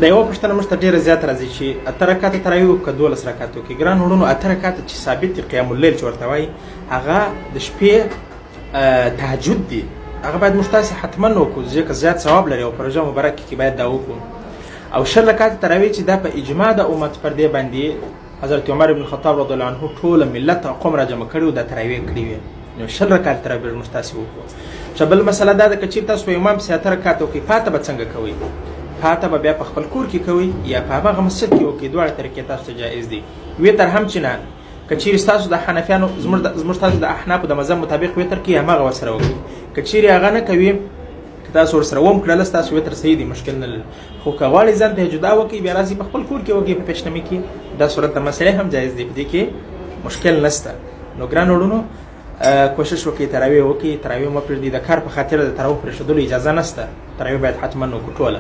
د یوه پوښتنه موږ ته ډېره زیاته راځي چې 8 رکعته تراویح وکړو که 12 رکعته وکړي. ګران وروڼو 8 رکعته چې ثابت دي قیام اللیل چې ورته وایي هغه د شپې تهجد دي، هغه باید موږ تاسې حتما وکړو ځکه زیات ثواب لري او په روژه مبارکه کې باید دا وکړو. او 10 رکعته تراویح چې دا په اجماع د امت پر دې باندې حضرت عمر بن الخطاب رضی الله عنه ټوله ملت او قوم راجمع کړي او دا تراویح کړي وي. نو 10 رکعته تراویح موږ تاسې وکړو. چې بل مسله دا ده که چېرې تاسو په امام پسې 8 رکعته وکړئ پاته به څنګه کوئ؟ پاته به بیا په خپل کور کې کوئ یا په هماغه مسجد کې وکړئ. دواړه طریقې تاسو ته جایز دي. وتر هم چې نه که چېرې ستاسو د حنفیانو زموږ تاسو د احنافو د مذهب مطابق وتر کې هماغه ورسره وکړئ. که چېرې هغه نه کوي که تاسو ورسره وم کړله ستاسو وتر صحیح دی، مشکل نه لري. خو که غواړئ ځان ته جدا وکړئ بیا راځئ په خپل کور کې وکړئ په پیشنمي کې، دا صورت د مسلې هم جایز دی، په دې کې مشکل نشته. نو ګران وروڼو کوشش وکړئ تراویح وکړئ، تراویح مه پرېږدئ. د کار په خاطر د تراویح پرېښودلو اجازه نشته، تراویح باید حتما وکړو ټوله.